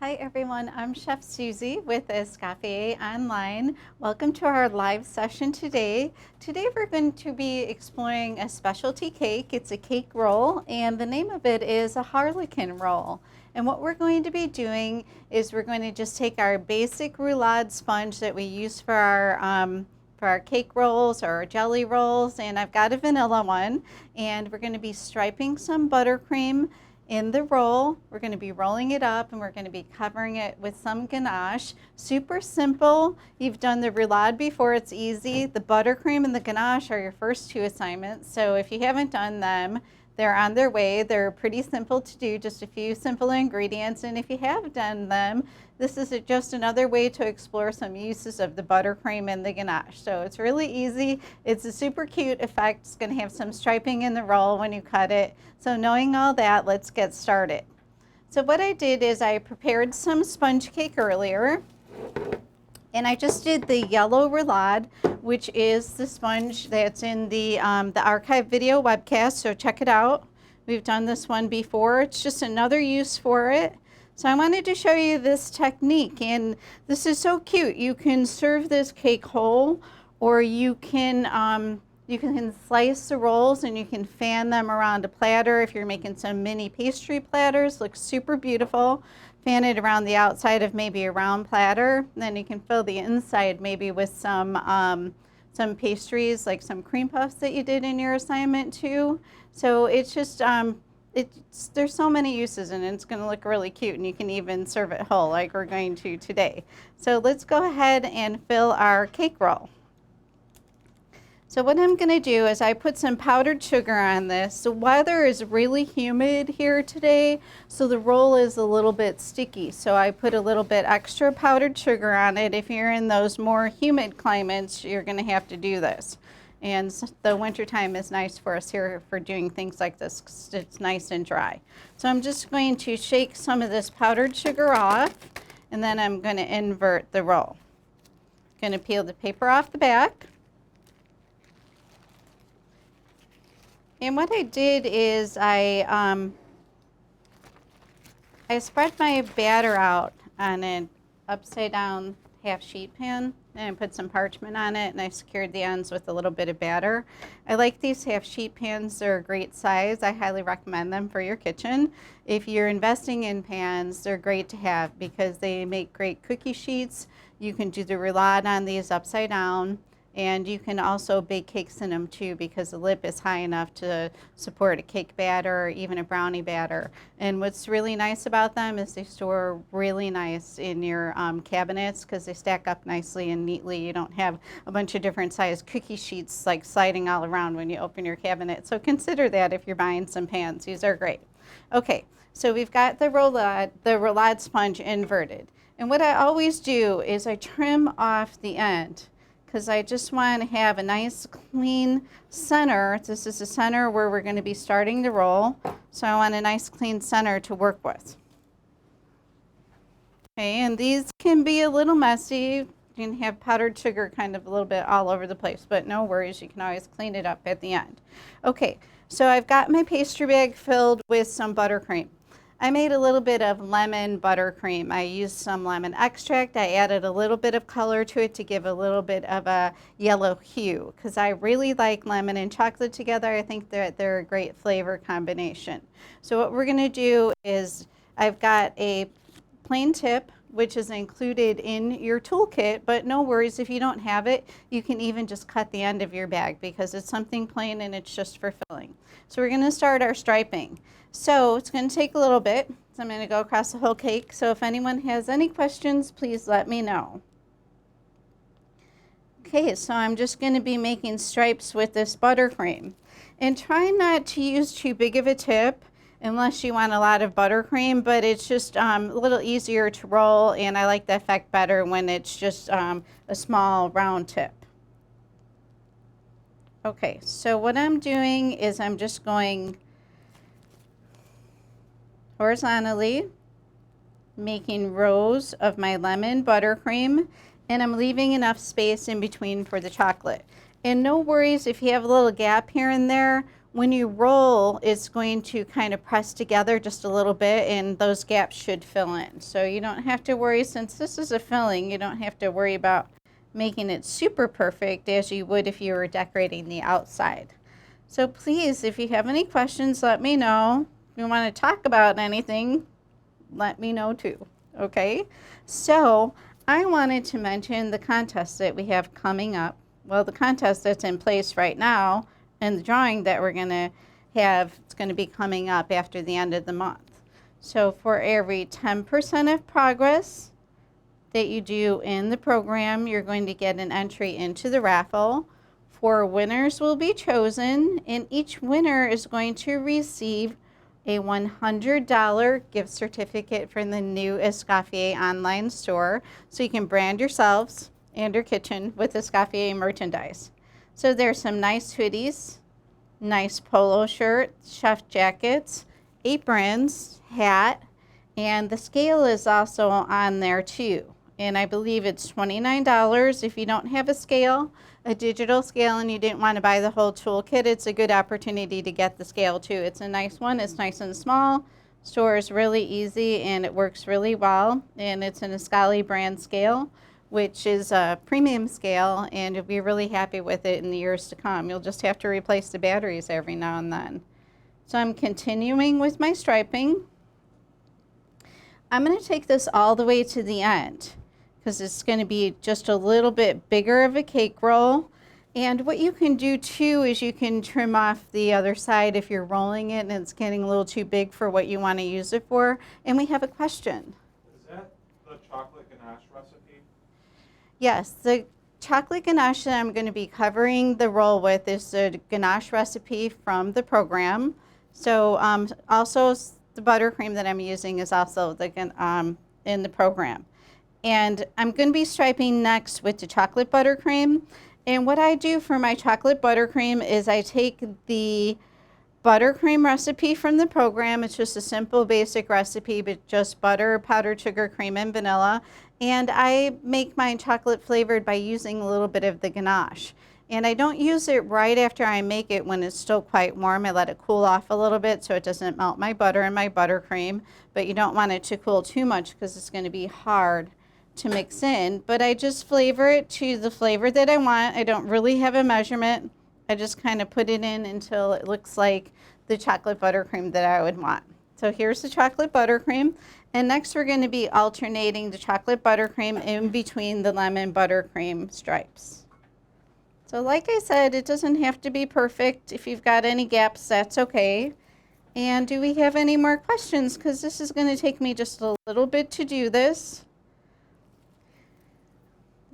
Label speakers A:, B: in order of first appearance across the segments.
A: Hi everyone, I'm Chef Susie with Escoffier Online. Welcome to our live session today. Today we're going to be exploring a specialty cake. It's a cake roll and the name of it is a Harlequin roll. And what we're going to be doing is we're going to just take our basic roulade sponge that we use for our cake rolls or our jelly rolls, and I've got a vanilla one, and we're going to be striping some buttercream in the roll. We're going to be rolling it up and we're going to be covering it with some ganache. Super simple. You've done the roulade before, it's easy. The buttercream and the ganache are your first two assignments. So if you haven't done them, they're on their way. They're pretty simple to do, just a few simple ingredients. And if you have done them, this is just another way to explore some uses of the buttercream and the ganache. So it's really easy. It's a super cute effect. It's going to have some striping in the roll when you cut it. So knowing all that, let's get started. So what I did is I prepared some sponge cake earlier. And I just did the yellow roulade, which is the sponge that's in the archive video webcast, so check it out. We've done this one before. It's just another use for it. So I wanted to show you this technique, and this is so cute. You can serve this cake whole, or you can slice the rolls and you can fan them around a platter if you're making some mini pastry platters. Looks super beautiful. Fan it around the outside of maybe a round platter. Then you can fill the inside maybe with some pastries, like some cream puffs that you did in your assignment too. So it's just, there's so many uses, and it's going to look really cute, and you can even serve it whole like we're going to today. So let's go ahead and fill our cake roll. So what I'm going to do is I put some powdered sugar on this. The weather is really humid here today, so the roll is a little bit sticky. So I put a little bit extra powdered sugar on it. If you're in those more humid climates, you're going to have to do this. And the winter time is nice for us here for doing things like this, 'cause it's nice and dry. So I'm just going to shake some of this powdered sugar off, and then I'm going to invert the roll. Going to peel the paper off the back. And what I did is I spread my batter out on an upside down half sheet pan, and I put some parchment on it, and I secured the ends with a little bit of batter. I like these half sheet pans. They're a great size. I highly recommend them for your kitchen. If you're investing in pans, they're great to have because they make great cookie sheets. You can do the roulade on these upside down. And you can also bake cakes in them too, because the lip is high enough to support a cake batter or even a brownie batter. And what's really nice about them is they store really nice in your cabinets, because they stack up nicely and neatly. You don't have a bunch of different size cookie sheets like sliding all around when you open your cabinet. So consider that if you're buying some pans. These are great. Okay, so we've got the roulade sponge inverted. And what I always do is I trim off the end, because I just want to have a nice clean center. This is the center where we're going to be starting the roll. So I want a nice clean center to work with. Okay, and these can be a little messy. You can have powdered sugar kind of a little bit all over the place, but no worries, you can always clean it up at the end. Okay, so I've got my pastry bag filled with some buttercream. I made a little bit of lemon buttercream. I used some lemon extract. I added a little bit of color to it to give a little bit of a yellow hue, because I really like lemon and chocolate together. I think that they're a great flavor combination. So what we're going to do is I've got a plain tip, which is included in your toolkit, but no worries if you don't have it. You can even just cut the end of your bag, because it's something plain and it's just for filling. So we're going to start our striping. So it's going to take a little bit. So I'm going to go across the whole cake. So if anyone has any questions, please let me know. Okay, so I'm just going to be making stripes with this buttercream. And try not to use too big of a tip unless you want a lot of buttercream, but it's just a little easier to roll, and I like the effect better when it's just a small round tip. Okay, so what I'm doing is I'm just going horizontally, making rows of my lemon buttercream, and I'm leaving enough space in between for the chocolate. And no worries if you have a little gap here and there. when you roll, it's going to kind of press together just a little bit, and those gaps should fill in. So you don't have to worry, since this is a filling, you don't have to worry about making it super perfect as you would if you were decorating the outside. So please, if you have any questions, let me know. If you want to talk about anything, let me know too, okay? So I wanted to mention the contest that we have coming up. Well, the contest that's in place right now and the drawing that we're going to have, it's going to be coming up after the end of the month. So for every 10% of progress that you do in the program, you're going to get an entry into the raffle. 4 winners will be chosen, and each winner is going to receive a $100 gift certificate from the new Escoffier online store, so you can brand yourselves and your kitchen with Escoffier merchandise. So there's some nice hoodies, nice polo shirts, chef jackets, aprons, hat, and the scale is also on there too. And I believe it's $29 if you don't have a scale, a digital scale, and you didn't want to buy the whole toolkit. It's a good opportunity to get the scale too. It's a nice one. It's nice and small. Store is really easy and it works really well. And it's an Escali brand scale, which is a premium scale, and you'll be really happy with it in the years to come. You'll just have to replace the batteries every now and then. So I'm continuing with my striping. I'm going to take this all the way to the end because it's going to be just a little bit bigger of a cake roll. And what you can do too is you can trim off the other side if you're rolling it and it's getting a little too big for what you want to use it for. And we have a question.
B: Is that the chocolate ganache recipe?
A: Yes, the chocolate ganache that I'm going to be covering the roll with is the ganache recipe from the program. So also the buttercream that I'm using is also in the program. And I'm going to be striping next with the chocolate buttercream. And what I do for my chocolate buttercream is I take the buttercream recipe from the program. It's just a simple basic recipe, but just butter, powdered sugar, cream, and vanilla. And I make mine chocolate flavored by using a little bit of the ganache. And I don't use it right after I make it when it's still quite warm. I let it cool off a little bit so it doesn't melt my butter and my buttercream. But you don't want it to cool too much because it's going to be hard to mix in. But I just flavor it to the flavor that I want. I don't really have a measurement. I just kind of put it in until it looks like the chocolate buttercream that I would want. So here's the chocolate buttercream. And next we're going to be alternating the chocolate buttercream in between the lemon buttercream stripes. So like I said, it doesn't have to be perfect. If you've got any gaps, that's okay. And do we have any more questions? Because this is going to take me just a little bit to do this.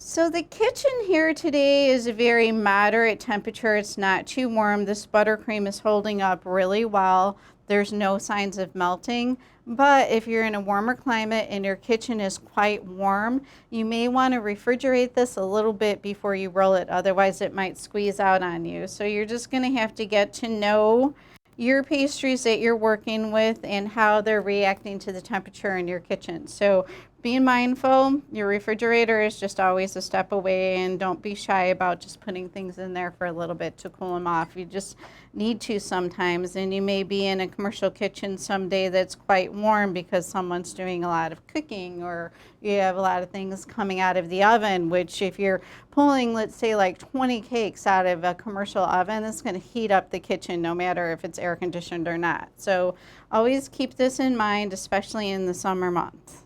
A: So the kitchen here today is a very moderate temperature. It's not too warm. This buttercream is holding up really well. There's no signs of melting. But if you're in a warmer climate and your kitchen is quite warm, you may want to refrigerate this a little bit before you roll it. Otherwise, it might squeeze out on you. So you're just going to have to get to know your pastries that you're working with and how they're reacting to the temperature in your kitchen. So being mindful, your refrigerator is just always a step away, and don't be shy about just putting things in there for a little bit to cool them off. You just need to sometimes, and you may be in a commercial kitchen someday that's quite warm because someone's doing a lot of cooking, or you have a lot of things coming out of the oven, which if you're pulling, let's say, like 20 cakes out of a commercial oven, it's going to heat up the kitchen no matter if it's air conditioned or not. So always keep this in mind, especially in the summer months.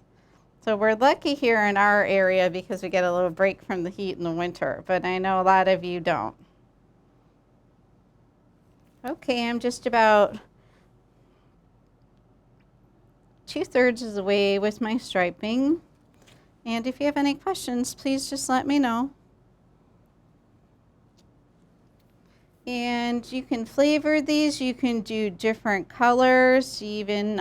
A: So we're lucky here in our area because we get a little break from the heat in the winter, but I know a lot of you don't. Okay, I'm just about 2/3 of the way with my striping. And if you have any questions, please just let me know. And you can flavor these. You can do different colors, even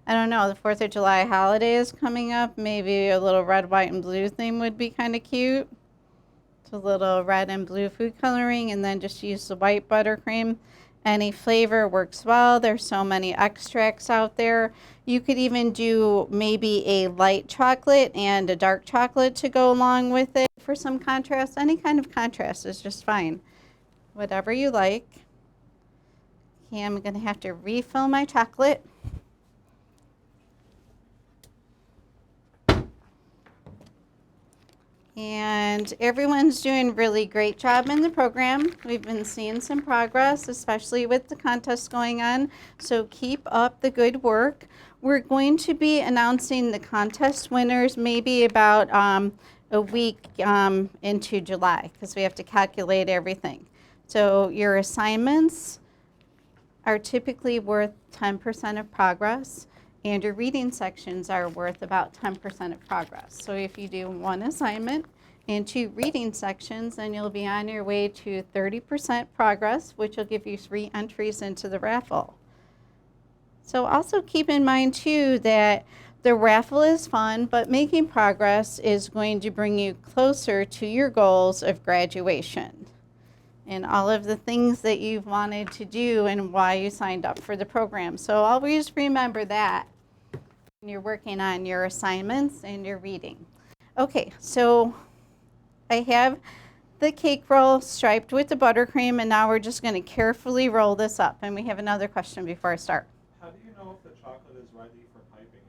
A: I don't know, the 4th of July holiday is coming up. Maybe a little red, white, and blue theme would be kind of cute. It's a little red and blue food coloring, and then just use the white buttercream. Any flavor works well. There's so many extracts out there. You could even do maybe a light chocolate and a dark chocolate to go along with it for some contrast. Any kind of contrast is just fine. Whatever you like. Okay, I'm going to have to refill my chocolate. And everyone's doing a really great job in the program. We've been seeing some progress, especially with the contest going on. So keep up the good work. We're going to be announcing the contest winners maybe about a week into July, because we have to calculate everything. So your assignments are typically worth 10% of progress, and your reading sections are worth about 10% of progress. So if you do one assignment and 2 reading sections, then you'll be on your way to 30% progress, which will give you 3 entries into the raffle. So also keep in mind too that the raffle is fun, but making progress is going to bring you closer to your goals of graduation and all of the things that you've wanted to do and why you signed up for the program. So always remember that when you're working on your assignments and your reading. Okay, so I have the cake roll striped with the buttercream, and now we're just going to carefully roll this up. And we have another question before I start.
B: How do you know if the chocolate is ready for piping?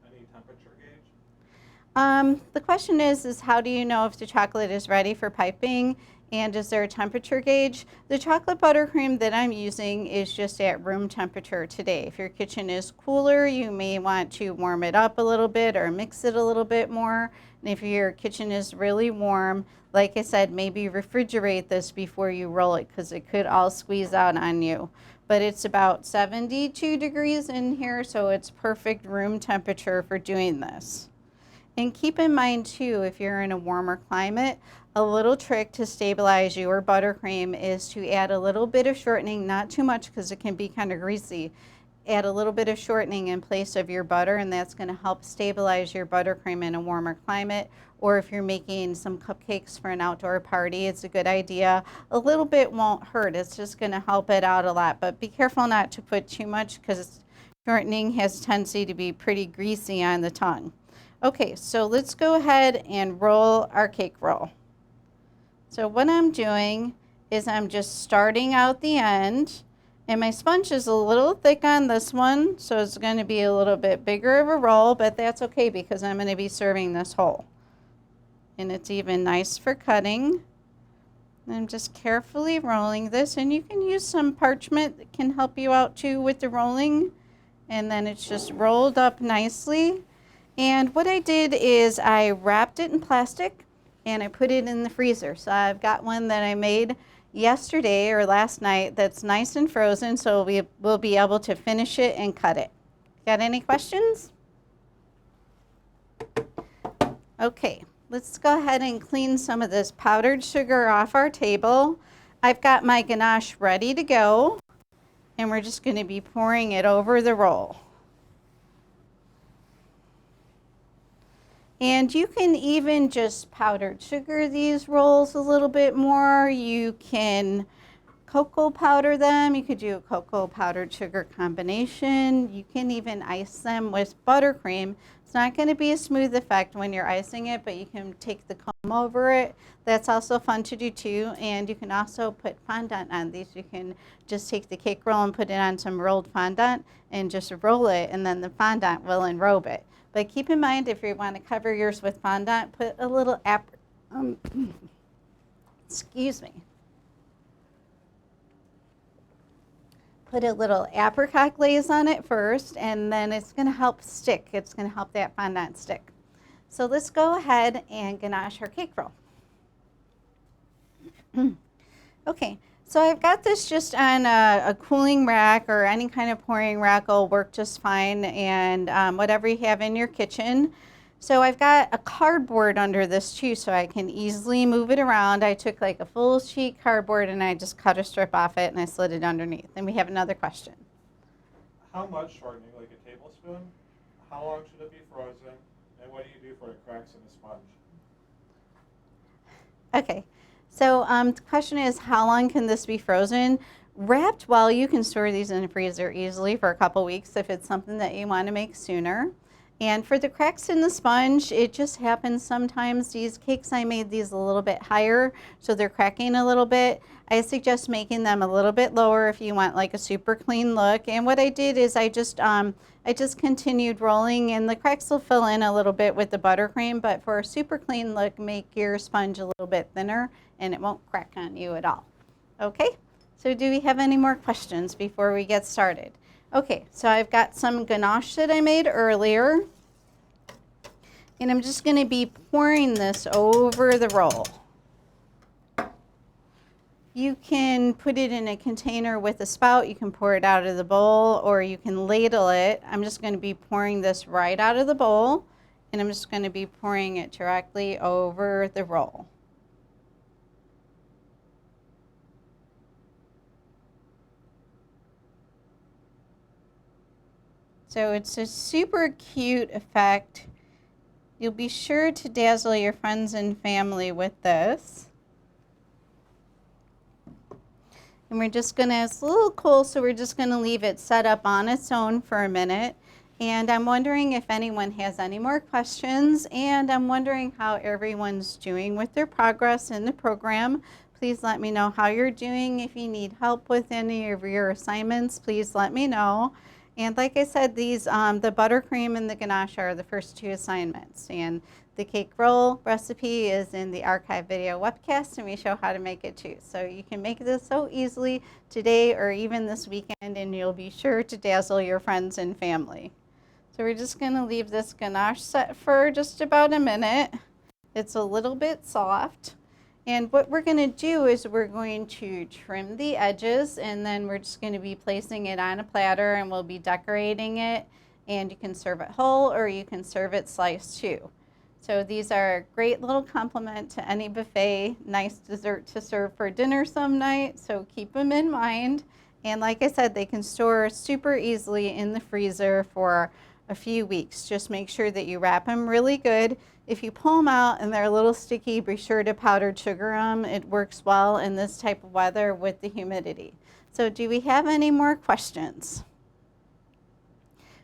B: Any temperature gauge?
A: The question is how do you know if the chocolate is ready for piping, and is there a temperature gauge? The chocolate buttercream that I'm using is just at room temperature today. If your kitchen is cooler, you may want to warm it up a little bit or mix it a little bit more. And if your kitchen is really warm, like I said, maybe refrigerate this before you roll it, because it could all squeeze out on you. But it's about 72 degrees in here, so it's perfect room temperature for doing this. And keep in mind too, if you're in a warmer climate, a little trick to stabilize your buttercream is to add a little bit of shortening, not too much because it can be kind of greasy. Add a little bit of shortening in place of your butter, and that's going to help stabilize your buttercream in a warmer climate. Or if you're making some cupcakes for an outdoor party, it's a good idea. A little bit won't hurt. It's just going to help it out a lot. But be careful not to put too much, because shortening has a tendency to be pretty greasy on the tongue. Okay, so let's go ahead and roll our cake roll. So what I'm doing is I'm just starting out the end, and my sponge is a little thick on this one, so it's going to be a little bit bigger of a roll, but that's okay because I'm going to be serving this whole. And it's even nice for cutting. I'm just carefully rolling this, and you can use some parchment that can help you out too with the rolling. And then it's just rolled up nicely. And what I did is I wrapped it in plastic and I put it in the freezer. So I've got one that I made yesterday or last night that's nice and frozen, so we will be able to finish it and cut it. Got any questions? Okay, let's go ahead and clean some of this powdered sugar off our table. I've got my ganache ready to go, and we're just going to be pouring it over the roll. And you can even just powdered sugar these rolls a little bit more. You can cocoa powder them. You could do a cocoa powdered sugar combination. You can even ice them with buttercream. It's not going to be a smooth effect when you're icing it, but you can take the comb over it. That's also fun to do too. And you can also put fondant on these. You can just take the cake roll and put it on some rolled fondant and just roll it, and then the fondant will enrobe it. But keep in mind, if you want to cover yours with fondant, put a little excuse me. Put a little apricot glaze on it first, and then it's going to help stick. It's going to help that fondant stick. So let's go ahead and ganache our cake roll. Okay. So I've got this just on a cooling rack, or any kind of pouring rack will work just fine, and whatever you have in your kitchen. So I've got a cardboard under this too, so I can easily move it around. I took like a full sheet cardboard and I just cut a strip off it and I slid it underneath. And we have another question.
B: How much shortening, like a tablespoon? How long should it be frozen? And what do you do for the cracks in the sponge?
A: Okay. So the question is, how long can this be frozen? Wrapped well, you can store these in the freezer easily for a couple weeks if it's something that you want to make sooner. And for the cracks in the sponge, it just happens sometimes. These cakes, I made these a little bit higher, so they're cracking a little bit. I suggest making them a little bit lower if you want like a super clean look. And what I did is I just continued rolling, and the cracks will fill in a little bit with the buttercream, but for a super clean look, make your sponge a little bit thinner and it won't crack on you at all. Okay, so do we have any more questions before we get started? Okay, so I've got some ganache that I made earlier, and I'm just going to be pouring this over the roll. You can put it in a container with a spout, you can pour it out of the bowl, or you can ladle it. I'm just going to be pouring this right out of the bowl, and I'm just going to be pouring it directly over the roll. So it's a super cute effect. You'll be sure to dazzle your friends and family with this. And we're just gonna, it's a little cool, so we're just gonna leave it set up on its own for a minute. And I'm wondering if anyone has any more questions, and I'm wondering how everyone's doing with their progress in the program. Please let me know how you're doing. If you need help with any of your assignments, please let me know. And like I said, these the buttercream and the ganache are the first two assignments. And the cake roll recipe is in the archive video webcast, and we show how to make it too. So you can make this so easily today or even this weekend, and you'll be sure to dazzle your friends and family. So we're just going to leave this ganache set for just about a minute. It's a little bit soft. And what we're going to do is we're going to trim the edges, and then we're just going to be placing it on a platter, and we'll be decorating it. And you can serve it whole or you can serve it sliced too. So these are a great little complement to any buffet, nice dessert to serve for dinner some night, so keep them in mind. And like I said, they can store super easily in the freezer for a few weeks. Just make sure that you wrap them really good. If you pull them out and they're a little sticky, be sure to powdered sugar them. It works well in this type of weather with the humidity. So do we have any more questions?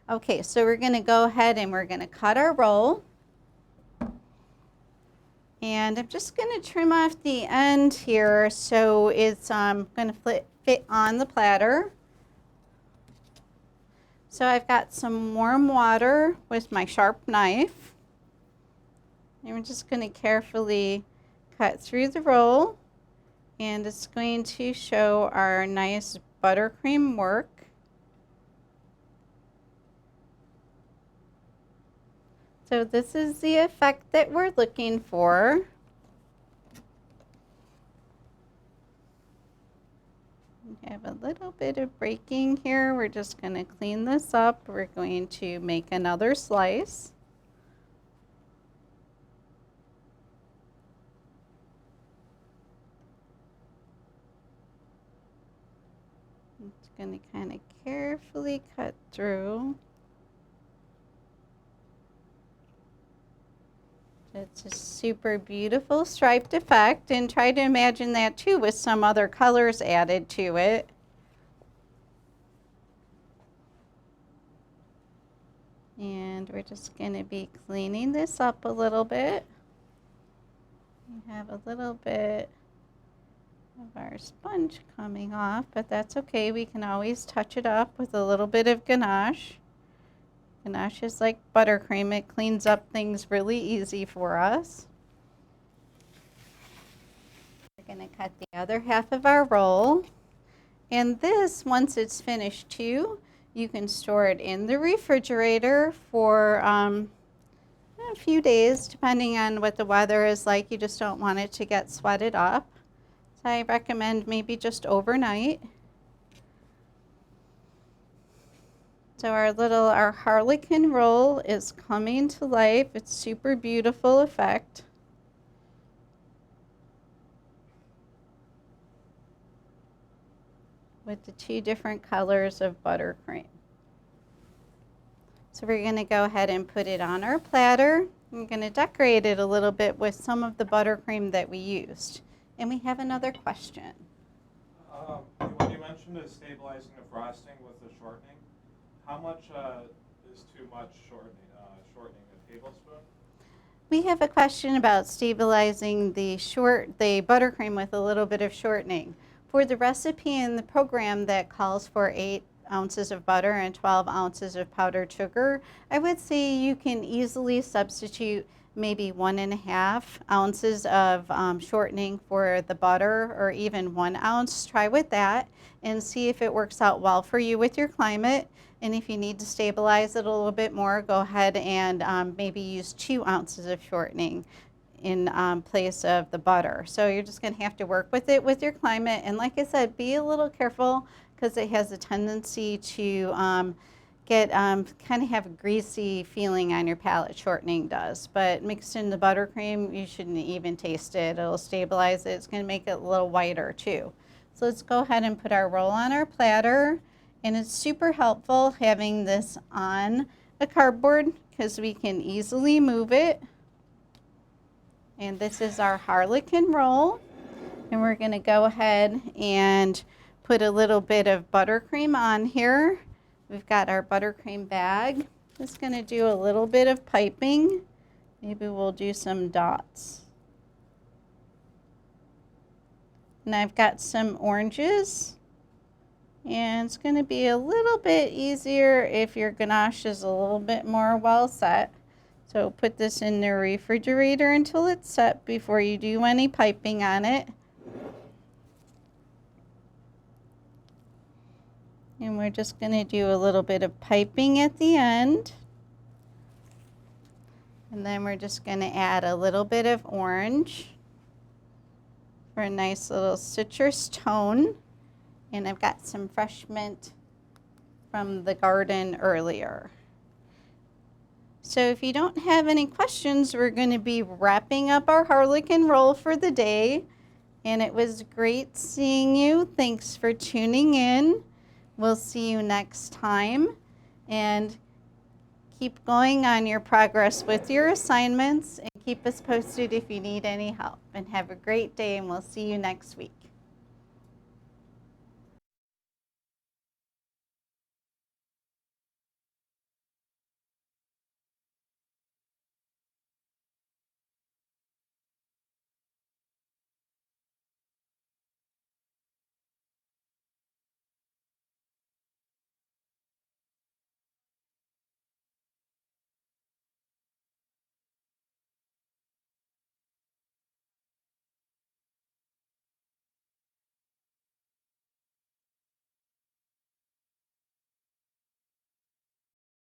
A: Okay, so we're going to go ahead and we're going to cut our roll. And I'm just going to trim off the end here so it's going to fit on the platter. So I've got some warm water with my sharp knife. And we're just going to carefully cut through the roll. And it's going to show our nice buttercream work. So this is the effect that we're looking for. We have a little bit of breaking here. We're just going to clean this up. We're going to make another slice. I'm just going to kind of carefully cut through. It's a super beautiful striped effect, and try to imagine that too with some other colors added to it. And we're just going to be cleaning this up a little bit. We have a little bit of our sponge coming off, but that's okay. We can always touch it up with a little bit of ganache. Ganache is like buttercream. It cleans up things really easy for us. We're going to cut the other half of our roll. And this, once it's finished too, you can store it in the refrigerator for a few days, depending on what the weather is like. You just don't want it to get sweated up. So I recommend maybe just overnight. So our Harlequin roll is coming to life. It's super beautiful effect. With the two different colors of buttercream. So we're going to go ahead and put it on our platter. I'm going to decorate it a little bit with some of the buttercream that we used. And we have another question.
B: When you mentioned stabilizing the frosting with the shortening, how much is too much shortening? A tablespoon?
A: We have a question about stabilizing the buttercream with a little bit of shortening. For the recipe in the program that calls for 8 ounces of butter and 12 ounces of powdered sugar, I would say you can easily substitute maybe 1.5 ounces of shortening for the butter, or even 1 ounce. Try with that and see if it works out well for you with your climate. And if you need to stabilize it a little bit more, go ahead and maybe use 2 ounces of shortening in place of the butter. So you're just going to have to work with it with your climate. And like I said, be a little careful because it has a tendency to get kind of have a greasy feeling on your palate. Shortening does. But mixed in the buttercream, you shouldn't even taste it. It'll stabilize it. It's going to make it a little whiter too. So let's go ahead and put our roll on our platter. And it's super helpful having this on a cardboard because we can easily move it. And this is our Harlequin roll. And we're going to go ahead and put a little bit of buttercream on here. We've got our buttercream bag. Just going to do a little bit of piping. Maybe we'll do some dots. And I've got some oranges. And it's going to be a little bit easier if your ganache is a little bit more well set. So put this in the refrigerator until it's set before you do any piping on it. And we're just going to do a little bit of piping at the end. And then we're just going to add a little bit of orange for a nice little citrus tone. And I've got some fresh mint from the garden earlier. So if you don't have any questions, we're going to be wrapping up our Harlequin roll for the day. And it was great seeing you. Thanks for tuning in. We'll see you next time. And keep going on your progress with your assignments. And keep us posted if you need any help. And have a great day, and we'll see you next week.